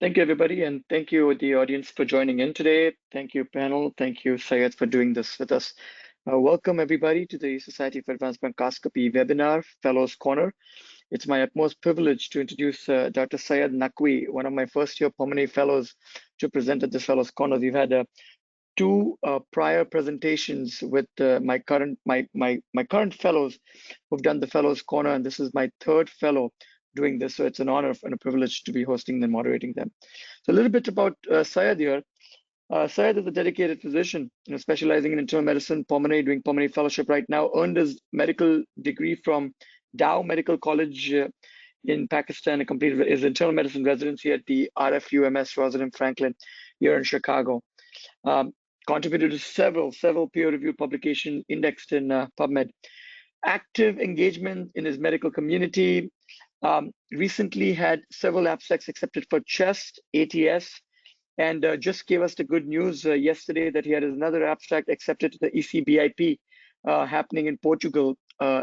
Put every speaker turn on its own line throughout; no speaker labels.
Thank you, everybody, and thank you, the audience, for joining in today. Thank you, panel. Thank you, Syed, for doing this with us. Welcome, everybody, to the Society for Advanced Bronchoscopy webinar, Fellows Corner. It's my utmost privilege to introduce Dr. Syed Naqvi, one of my first-year pulmonary fellows, to present at this Fellows Corner. We've had two prior presentations with my current fellows who've done the Fellows Corner, and this is my third fellow doing this, so it's an honor and a privilege to be hosting them, moderating them. So a little bit about Syed here. Syed is a dedicated physician, specializing in internal medicine, pulmonary, doing pulmonary fellowship right now, earned his medical degree from Dow Medical College in Pakistan, and completed his internal medicine residency at the RFUMS Rosalind Franklin here in Chicago. Contributed to several peer-reviewed publications indexed in PubMed. Active engagement in his medical community. Recently had several abstracts accepted for chest, ATS, and just gave us the good news yesterday that he had another abstract accepted to the ECBIP happening in Portugal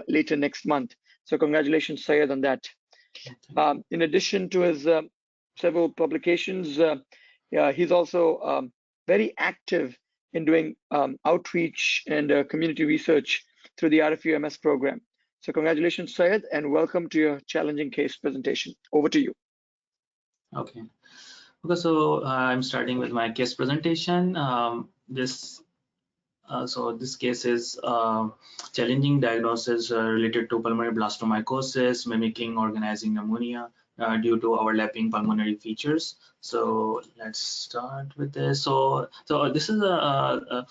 later next month. So congratulations, Syed, on that. In addition to his several publications, he's also very active in doing outreach and community research through the RFUMS program. So congratulations, Syed, and welcome to your challenging case presentation. Over to you.
Okay, so I'm starting with my case presentation. So this case is challenging diagnosis related to pulmonary blastomycosis mimicking organizing pneumonia due to overlapping pulmonary features. So let's start with this. So this is a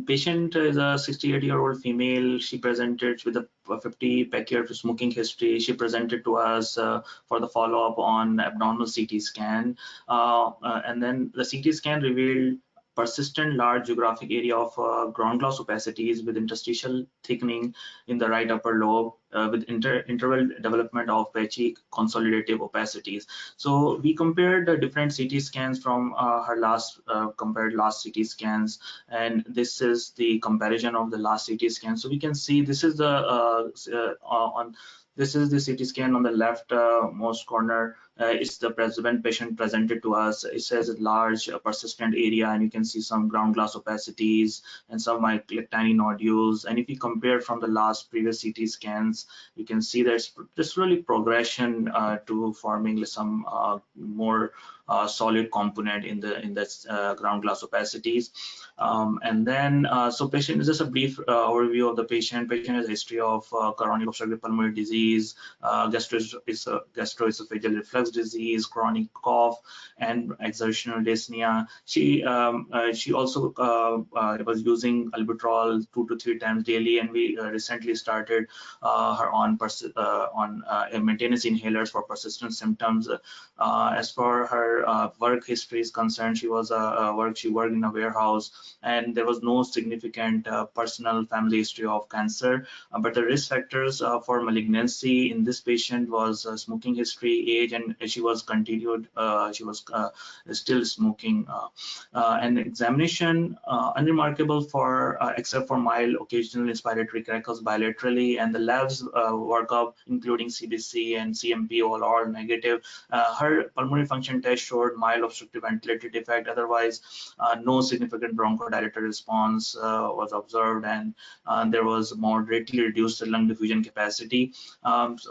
patient is a 68-year-old female. She presented with a 50 pack-year smoking history. She presented to us for the follow-up on abdominal CT scan, and then the CT scan revealed persistent large geographic area of ground glass opacities with interstitial thickening in the right upper lobe with interval development of patchy consolidative opacities. So we compared the different CT scans from her compared last CT scans, and this is the comparison of the last CT scan. So we can see this is the this is the CT scan on the left most corner. It's the patient presented to us. It says a large persistent area, and you can see some ground glass opacities and some like tiny nodules. And if you compare from the last previous CT scans, you can see there's just really progression to forming some more solid component in the ground glass opacities. And then so patient is just a brief overview of the patient. Patient has a history of chronic obstructive pulmonary disease, gastroesophageal reflux disease, chronic cough, and exertional dyspnea. She also was using albuterol 2 to 3 times daily, and we recently started her on maintenance inhalers for persistent symptoms. As for her work history is concerned, she worked in a warehouse, and there was no significant personal family history of cancer, but the risk factors for malignancy in this patient was smoking history, age, and she was still smoking. And examination unremarkable for except for mild occasional inspiratory crackles bilaterally, and the labs workup including CBC and CMP all negative. Her pulmonary function test showed mild obstructive ventilator defect. Otherwise, no significant bronchodilator response was observed, and there was moderately reduced lung diffusion capacity.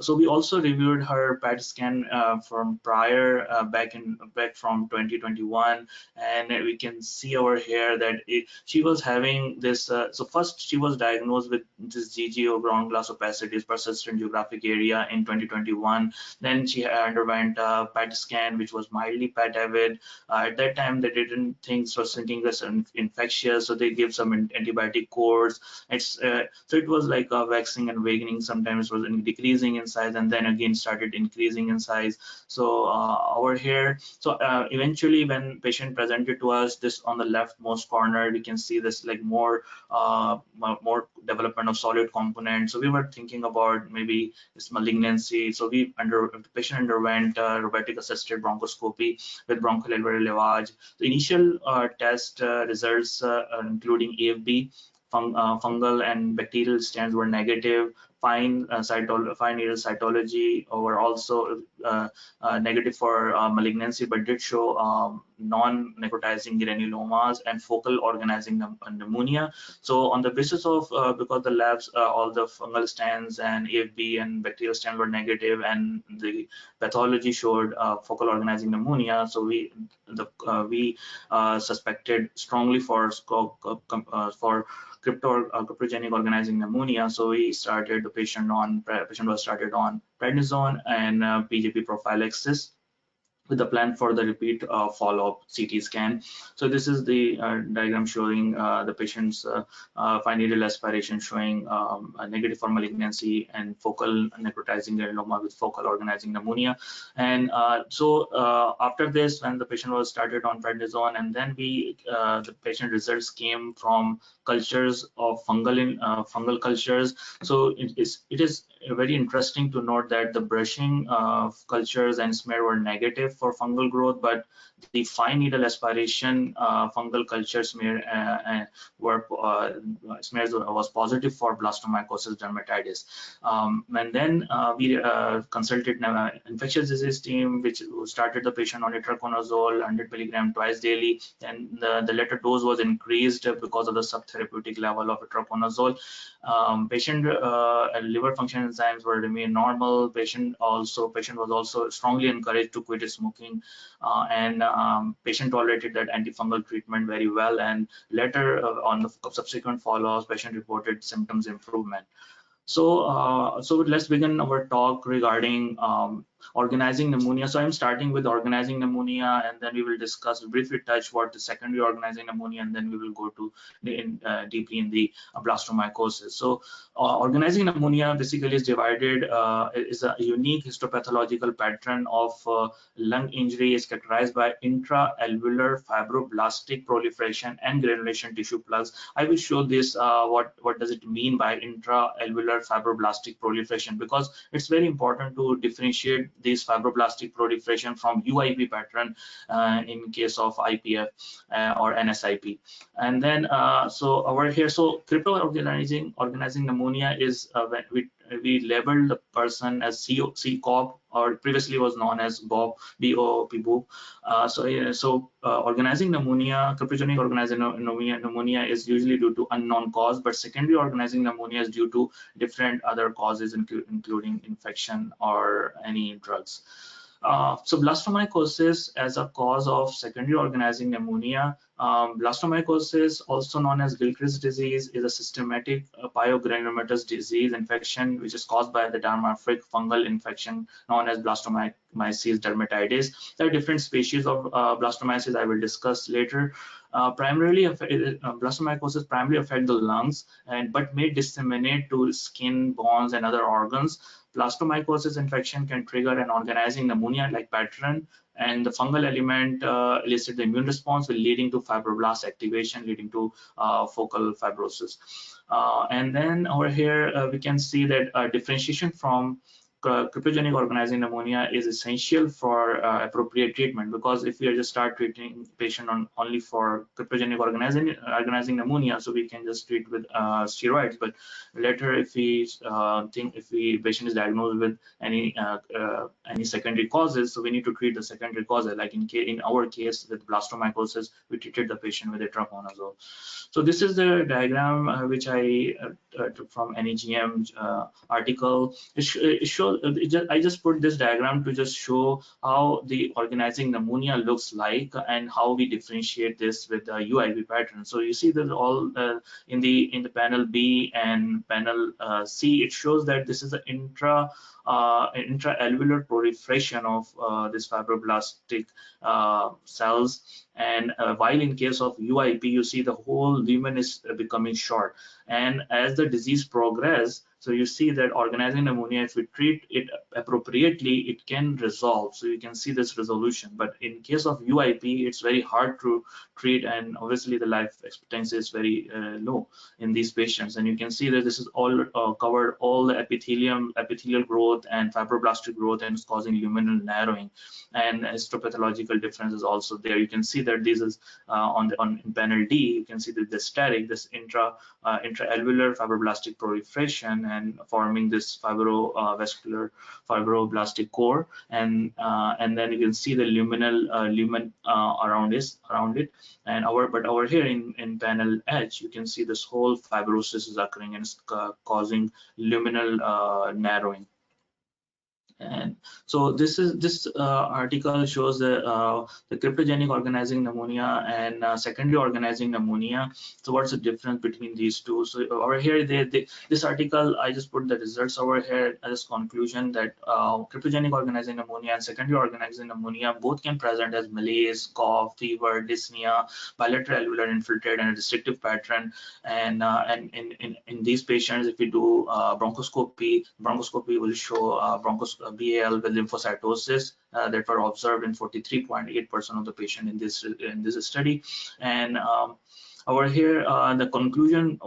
So we also reviewed her PET scan from prior back from 2021, and we can see over here that she was having this. So first she was diagnosed with this GGO, ground glass opacities, persistent geographic area, in 2021. Then she underwent a PET scan, which was mildly PET avid. At that time, they didn't think so, thinking this infectious, so they gave some antibiotic course. So it was like waxing and waning. Sometimes it was decreasing in size, and then again started increasing in size. So over here, so eventually when patient presented to us, this on the leftmost corner, we can see this like more development of solid components. So we were thinking about maybe this malignancy. So the patient underwent robotic assisted bronchoscopy with bronchoalveolar lavage. The initial test results including AFB fungal and bacterial stands were negative. Fine needle cytology were also negative for malignancy, but did show non-necrotizing granulomas and focal organizing pneumonia. So on the basis of because the labs all the fungal stands and AFB and bacterial stands were negative, and the pathology showed focal organizing pneumonia, so we suspected strongly for cryptogenic organizing pneumonia. So we started the patient was started on prednisone and PGP prophylaxis, with the plan for the repeat follow-up CT scan. So this is the diagram showing the patient's fine needle aspiration showing a negative for malignancy and focal necrotizing granuloma with focal organizing pneumonia. And after this, when the patient was started on prednisone, and then the patient results came from cultures of fungal cultures. So it is very interesting to note that the brushing cultures and smear were negative for fungal growth, but the fine needle aspiration fungal culture smear smears was positive for blastomycosis dermatitis. And then we consulted infectious disease team, which started the patient on itraconazole 100 milligram twice daily. Then the later dose was increased because of the subtherapeutic level of itraconazole. Patient liver function enzymes were remain normal. Patient was also strongly encouraged to quit smoking, and patient tolerated that antifungal treatment very well. And later on the subsequent follow-ups, patient reported symptoms improvement. So let's begin our talk regarding organizing pneumonia. So I'm starting with organizing pneumonia, and then we will discuss, briefly touch what the secondary organizing pneumonia, and then we will go to deeply in the blastomycosis. So organizing pneumonia basically is divided, is a unique histopathological pattern of lung injury, is characterized by intra-alveolar fibroblastic proliferation and granulation tissue plugs. I will show this, what does it mean by intra-alveolar fibroblastic proliferation, because it's very important to differentiate this fibroblastic proliferation from UIP pattern in case of IPF or NSIP. And then so over here, so crypto-organizing pneumonia is when we labeled the person as COP, or previously was known as BOP, BOP. Organizing pneumonia, cryptogenic organizing pneumonia is usually due to unknown cause, but secondary organizing pneumonia is due to different other causes, including infection or any drugs. So blastomycosis as a cause of secondary organizing pneumonia. Blastomycosis, also known as Gilchrist disease, is a systematic pyogranulomatous disease infection which is caused by the dermatophytic fungal infection known as Blastomyces dermatitis. There are different species of Blastomyces I will discuss later. Blastomycosis primarily affect the lungs, but may disseminate to skin, bones, and other organs. Blastomycosis infection can trigger an organizing pneumonia-like pattern, and the fungal element elicit the immune response, leading to fibroblast activation, leading to focal fibrosis. And then over here, we can see that differentiation from cryptogenic organizing pneumonia is essential for appropriate treatment, because if we just start treating patient only for cryptogenic organizing pneumonia, so we can just treat with steroids. But later, if we patient is diagnosed with any secondary causes, so we need to treat the secondary causes. Like in our case with blastomycosis, we treated the patient with itraconazole. So this is the diagram which I took from NEGM article. It shows. I just put this diagram to just show how the organizing pneumonia looks like and how we differentiate this with the UIP pattern. So you see that all in the panel B and panel C, it shows that this is an intra-alveolar proliferation of this fibroblastic cells, and while in case of UIP, you see the whole lumen is becoming short, and as the disease progresses, So you see that organizing pneumonia, if we treat it appropriately, it can resolve. So you can see this resolution. But in case of UIP, it's very hard to treat, and obviously the life expectancy is very low in these patients. And you can see that this is all covered all the epithelial growth and fibroblastic growth, and it's causing luminal narrowing, and histopathological difference is also there. You can see that this is on panel D. You can see that the static, this intraalveolar fibroblastic proliferation and forming this fibrovascular fibroblastic core, and then you can see the lumen around it. And over here in panel H, you can see this whole fibrosis is occurring, and it's causing luminal narrowing. And so this article shows the cryptogenic organizing pneumonia and secondary organizing pneumonia. So what's the difference between these two? So over here, this article, I just put the results over here as conclusion that cryptogenic organizing pneumonia and secondary organizing pneumonia both can present as malaise, cough, fever, dyspnea, bilateral alveolar infiltrate, and a restrictive pattern. And in these patients, if we do bronchoscopy will show BAL with lymphocytosis that were observed in 43.8% of the patient in this study. And over here, the conclusions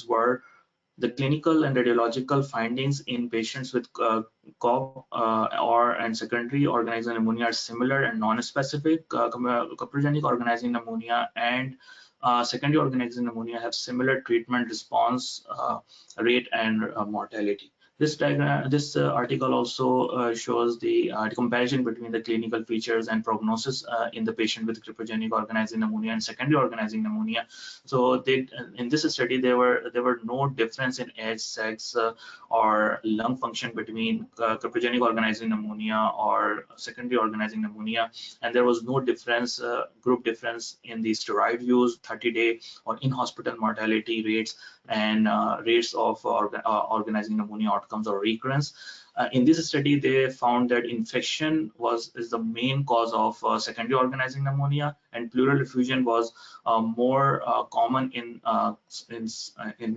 were the clinical and radiological findings in patients with cough and secondary organizing pneumonia are similar and non-specific. Cryptogenic organizing pneumonia and secondary organizing pneumonia have similar treatment response rate and mortality. This article also shows the comparison between the clinical features and prognosis in the patient with cryptogenic organizing pneumonia and secondary organizing pneumonia. So in this study, there were no difference in age, sex, or lung function between cryptogenic organizing pneumonia or secondary organizing pneumonia, and there was no difference, group difference in the steroid use, 30-day, or in-hospital mortality rates, and rates of organizing pneumonia outcomes or recurrence. In this study, they found that infection is the main cause of secondary organizing pneumonia, and pleural effusion was more common in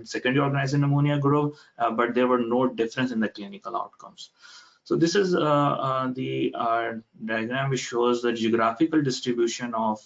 secondary organizing pneumonia group, but there were no difference in the clinical outcomes. So this is the diagram which shows the geographical distribution of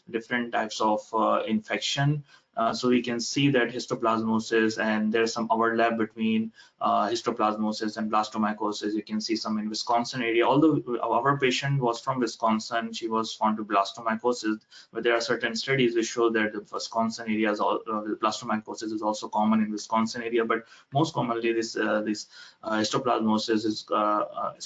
different types of infection. So we can see that histoplasmosis, and there's some overlap between histoplasmosis and blastomycosis. You can see some in Wisconsin area. Although our patient was from Wisconsin, she was found to blastomycosis, but there are certain studies which show that the Wisconsin areas, blastomycosis is also common in Wisconsin area, but most commonly this histoplasmosis is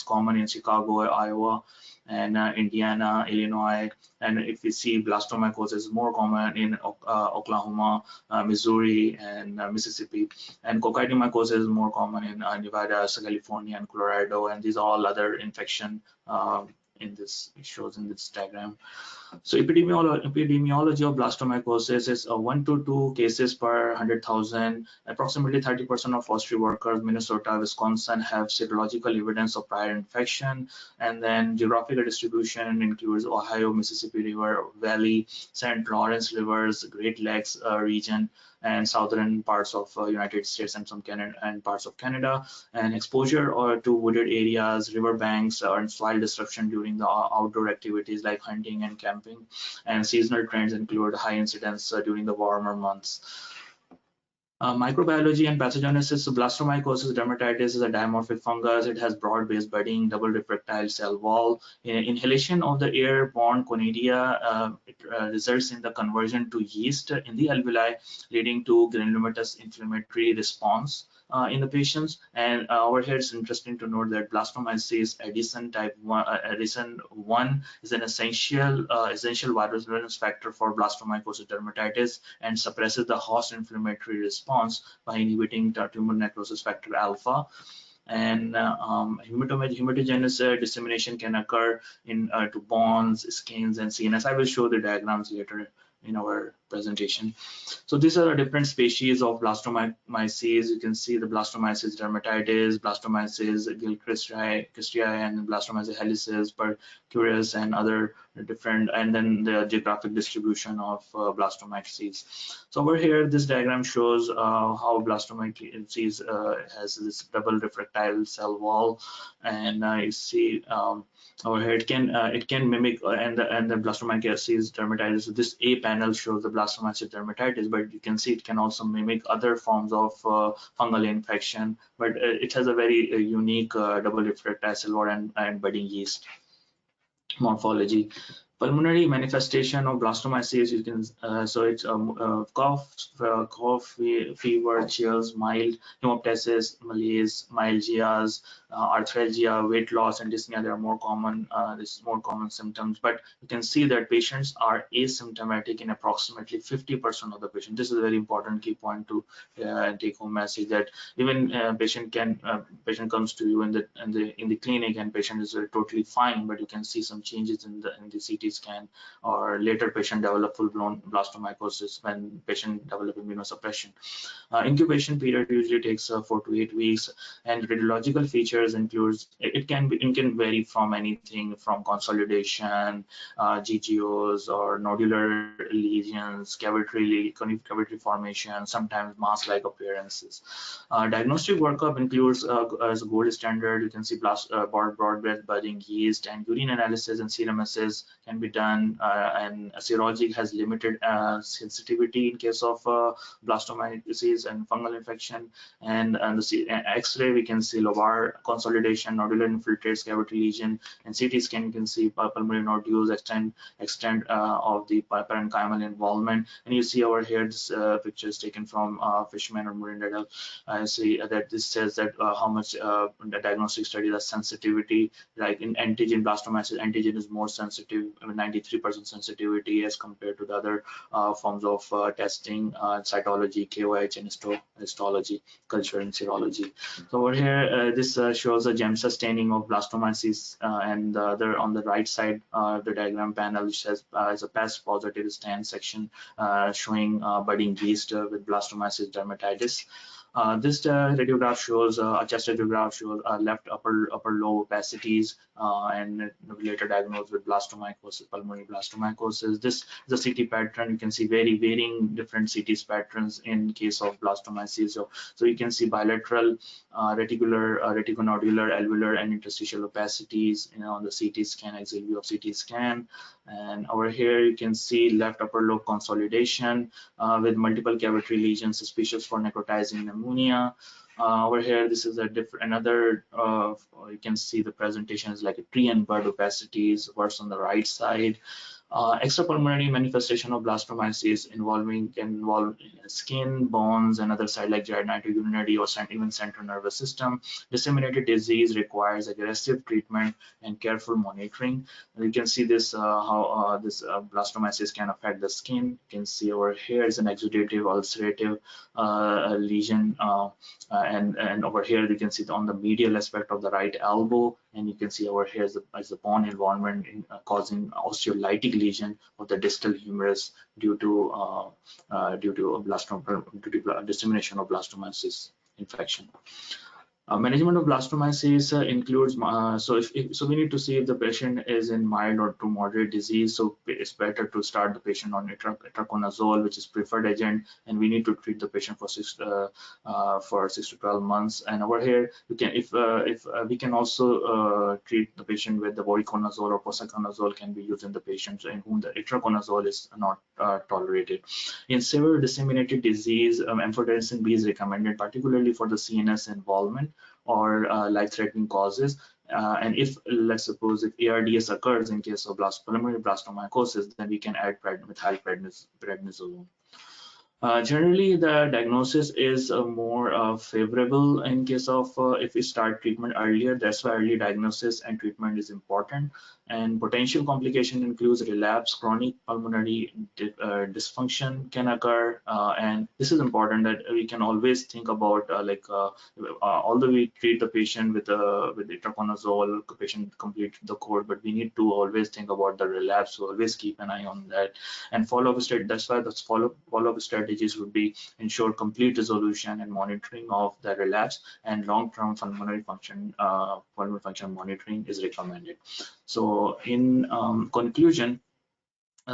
common in Chicago, Iowa, and Indiana, Illinois. And if we see blastomycosis is more common in Oklahoma, Missouri, and Mississippi, and coccidioidomycosis is more common in Nevada, California, and Colorado. And these are all other infection it shows in this diagram. So epidemiology of blastomycosis is 1 to 2 cases per 100,000. Approximately 30% of forestry workers, Minnesota, Wisconsin, have serological evidence of prior infection. And then geographical distribution includes Ohio, Mississippi River Valley, St. Lawrence Rivers, Great Lakes region, and southern parts of United States and some Canada and parts of Canada. And exposure to wooded areas, riverbanks, and soil disruption during the outdoor activities like hunting and camping. And seasonal trends include high incidence during the warmer months. Microbiology and pathogenesis. So blastomycosis dermatitis is a dimorphic fungus. It has broad-based budding, double retractile cell wall. Inhalation of the airborne conidia results in the conversion to yeast in the alveoli, leading to granulomatous inflammatory response in the patients. And over here, it's interesting to note that Blastomyces Addison type 1, Addison 1 is an essential virulence factor for blastomycosis dermatitis and suppresses the host inflammatory response by inhibiting tumor necrosis factor alpha. And hematogenous dissemination can occur to bones, skins, and CNS. I will show the diagrams later in our presentation. So these are different species of blastomyces. You can see the Blastomyces dermatitis, Blastomyces gilchristrii, and Blastomyces helicis, Percurus, and other different, and then the geographic distribution of Blastomyces. So over here, this diagram shows how Blastomyces has this double refractile cell wall, and you see over here it can mimic and the Blastomyces dermatitis. So this A panel shows the Blastomyces dermatitis, but you can see it can also mimic other forms of fungal infection, but it has a very unique double refractile cell wall and budding yeast morphology. Pulmonary manifestation of blastomyces, you can so it's cough, fever, chills, mild hemoptysis, malaise, myalgias, arthralgia, weight loss, and dyspnea. They are more common. This is more common symptoms, but you can see that patients are asymptomatic in approximately 50% of the patients. This is a very important key point to take home message, that even patient comes to you in the clinic and patient is totally fine, but you can see some changes in the CT scan, or later patient develop full-blown blastomycosis when patient develop immunosuppression. Incubation period usually takes 4 to 8 weeks, and radiological features includes it can vary from anything from consolidation, GGOs, or nodular lesions, cavity formation, sometimes mask-like appearances. Diagnostic workup includes as a gold standard. You can see broad-based budding yeast, and urine analysis and serum assays can be done, and serologic has limited sensitivity in case of blastomyces and fungal infection. And the X-ray, we can see lobar consolidation, nodular infiltrates, cavity lesion, and CT scan you can see pulmonary nodules, extent of the parenchymal involvement. And you see over here this picture is taken from Fishman or Murindadel. I see that this says that how much the diagnostic study, the sensitivity, like in antigen blastomyces, antigen is more sensitive, 93% sensitivity as compared to the other forms of testing, cytology, KOH, and histology, culture, and serology. So over here, this shows a gem staining of blastomyces, and the other on the right side, the diagram panel, which has is a PES positive stain section showing budding yeast with Blastomyces dermatitis. This radiograph shows a chest radiograph shows left upper lobe opacities, and later diagnosed with blastomycosis, pulmonary blastomycosis. This is a CT pattern. You can see very varying different CT patterns in case of blastomyces. So you can see bilateral, reticular, reticunodular, alveolar, and interstitial opacities on the CT scan, axial view of CT scan. And over here you can see left upper lobe consolidation with multiple cavity lesions suspicious for necrotizing pneumonia. Over here, this is another, you can see the presentation is like a tree and bud opacities, worse on the right side. Extrapulmonary manifestation of blastomyces can involve skin, bones, and other side like genitourinary or even central nervous system. Disseminated disease requires aggressive treatment and careful monitoring. And you can see this how this blastomyces can affect the skin. You can see over here is an exudative ulcerative lesion, and over here you can see on the medial aspect of the right elbow, and you can see over here is the bone involvement causing osteolytic lesion of the distal humerus due to dissemination of blastomyces infection. Management of blastomyces includes so we need to see if the patient is in mild or to moderate disease. So it's better to start the patient on itraconazole, which is preferred agent, and we need to treat the patient for 6 to 12 months. And over here, you can if we can also treat the patient with the voriconazole or posaconazole can be used in the patients in whom the itraconazole is not tolerated. In severe disseminated disease, amphotericin B is recommended, particularly for the CNS involvement or life-threatening causes. And if, let's suppose, if ARDS occurs in case of pulmonary blastomycosis, then we can add methylprednisolone. Generally, the diagnosis is more favorable in case of if we start treatment earlier. That's why early diagnosis and treatment is important. And potential complication includes relapse, chronic pulmonary dysfunction can occur. And this is important that we can always think about although we treat the patient with itraconazole, the patient complete the course, but we need to always think about the relapse. So always keep an eye on that and follow-up strategy. That's why the follow-up strategies would be ensure complete resolution and monitoring of the relapse, and long-term pulmonary function monitoring is recommended. So in conclusion,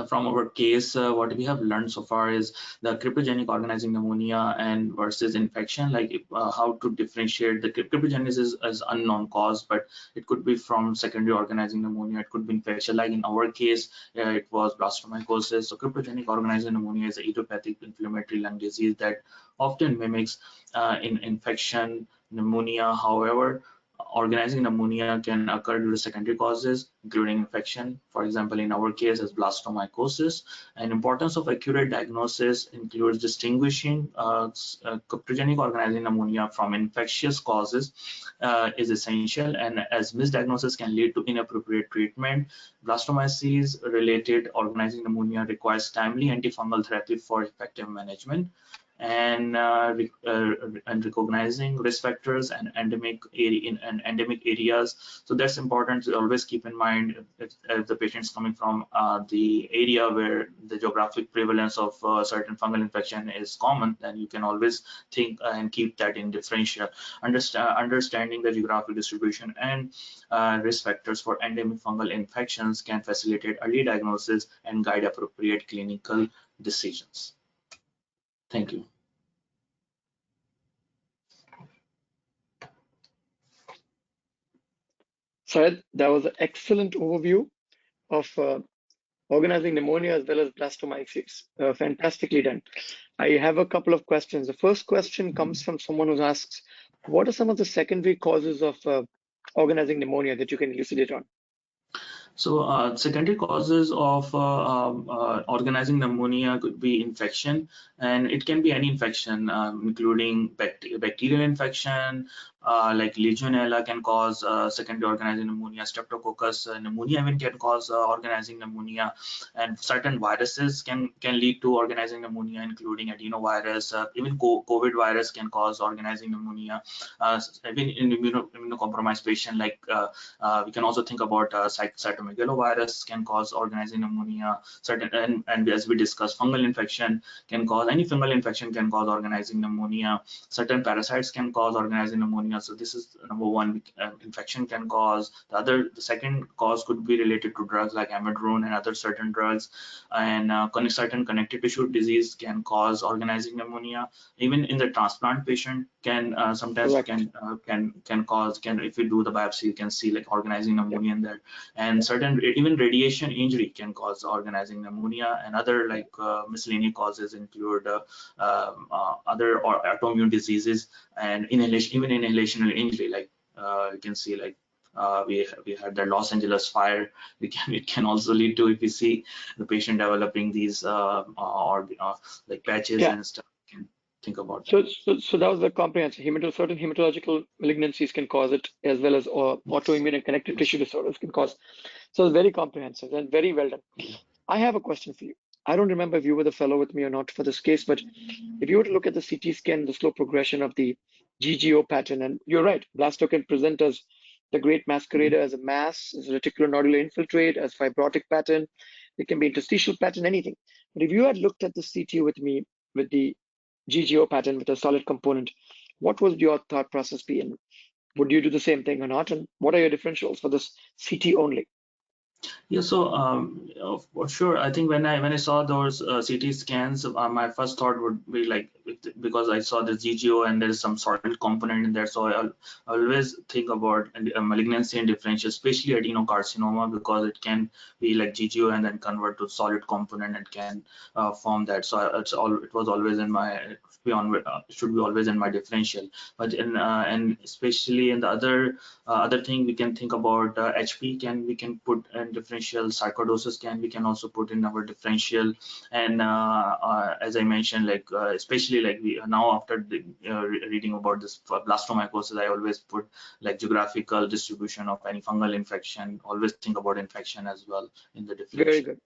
from our case, what we have learned so far is the cryptogenic organizing pneumonia and versus infection, how to differentiate. The cryptogenesis is unknown cause, but it could be from secondary organizing pneumonia. It could be infection, like in our case, it was blastomycosis. So cryptogenic organizing pneumonia is an idiopathic inflammatory lung disease that often mimics in infection pneumonia. However, organizing pneumonia can occur due to secondary causes, including infection. For example, in our case, is blastomycosis. And importance of accurate diagnosis includes distinguishing cryptogenic organizing pneumonia from infectious causes is essential. And as misdiagnosis can lead to inappropriate treatment, Blastomyces-related organizing pneumonia requires timely antifungal therapy for effective management. And recognizing risk factors and endemic areas. So that's important to always keep in mind if the patient is coming from the area where the geographic prevalence of certain fungal infection is common, then you can always think and keep that in differential. Understanding the geographic distribution and risk factors for endemic fungal infections can facilitate early diagnosis and guide appropriate clinical decisions. Thank you.
Syed, that was an excellent overview of organizing pneumonia as well as blastomyces. Fantastically done. I have a couple of questions. The first question comes from someone who asks, what are some of the secondary causes of organizing pneumonia that you can elucidate on?
So secondary causes of organizing pneumonia could be infection, and it can be any infection, including bacterial infection, like Legionella can cause secondary organizing pneumonia, Streptococcus pneumonia even can cause organizing pneumonia, and certain viruses can lead to organizing pneumonia, including adenovirus. Even COVID virus can cause organizing pneumonia. Even in immunocompromised patient, we can also think about cytomegalovirus can cause organizing pneumonia. And as we discussed, fungal infection can cause organizing pneumonia. Certain parasites can cause organizing pneumonia. So this is number one, infection can cause. The second cause could be related to drugs like amiodarone and other certain drugs. And certain connective tissue disease can cause organizing pneumonia. Even in the transplant patient can sometimes if you do the biopsy, you can see like organizing pneumonia in there. And certain even radiation injury can cause organizing pneumonia, and other miscellaneous causes include other autoimmune diseases and inhalational injury, you can see we had the Los Angeles fire. It can also lead to, if you see the patient developing these like patches and stuff. You can think about that.
So that was the comprehensive. Certain hematological malignancies can cause it, as well as autoimmune and connective tissue disorders can cause. So it's very comprehensive and very well done. I have a question for you. I don't remember if you were the fellow with me or not for this case, but if you were to look at the CT scan, the slow progression of the GGO pattern, and you're right, blasto can present as the great masquerader as a mass, as a reticulonodular infiltrate, as fibrotic pattern. It can be interstitial pattern, anything. But if you had looked at the CT with me with the GGO pattern with a solid component, what would your thought process be? And would you do the same thing or not? And what are your differentials for this CT only?
Yeah, so for sure, I think when I saw those CT scans, my first thought would be because I saw the GGO and there's some solid component in there, so I always think about malignancy and differential, especially adenocarcinoma, because it can be like GGO and then convert to solid component and can form that. So it was always in my should be always in my differential. But and especially in the other thing we can think about HP we can put in differential sarcoidosis we can also put in our differential. And as I mentioned, like especially like we now after reading about this blastomycosis, I always put like geographical distribution of any fungal infection. Always think about infection as well in the
Very
differential.
good.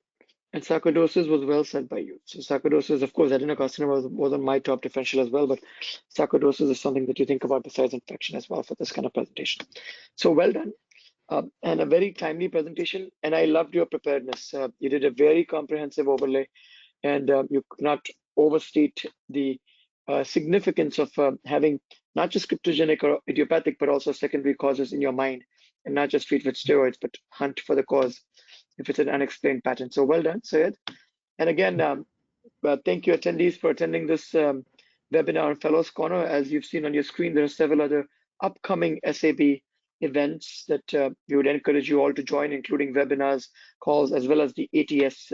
And sarcoidosis was well said by you. So sarcoidosis, of course, adenocarcinoma was on my top differential as well, but sarcoidosis is something that you think about besides infection as well for this kind of presentation. So well done. And a very timely presentation. And I loved your preparedness. You did a very comprehensive overlay, and you could not overstate the significance of having not just cryptogenic or idiopathic, but also secondary causes in your mind, and not just treat with steroids, but hunt for the cause if it's an unexplained pattern. So well done, Syed. And again, thank you attendees for attending this webinar, Fellows Corner. As you've seen on your screen, there are several other upcoming SAB events that we would encourage you all to join, including webinars, calls, as well as the ATS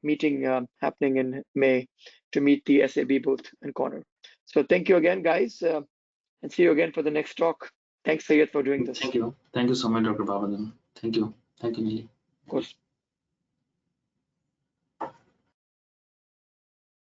meeting happening in May to meet the SAB booth and corner. So thank you again, guys, and see you again for the next talk. Thanks, Syed, for doing this.
Thank you so much, Dr. Babadan. Thank you, Nili.
Of course.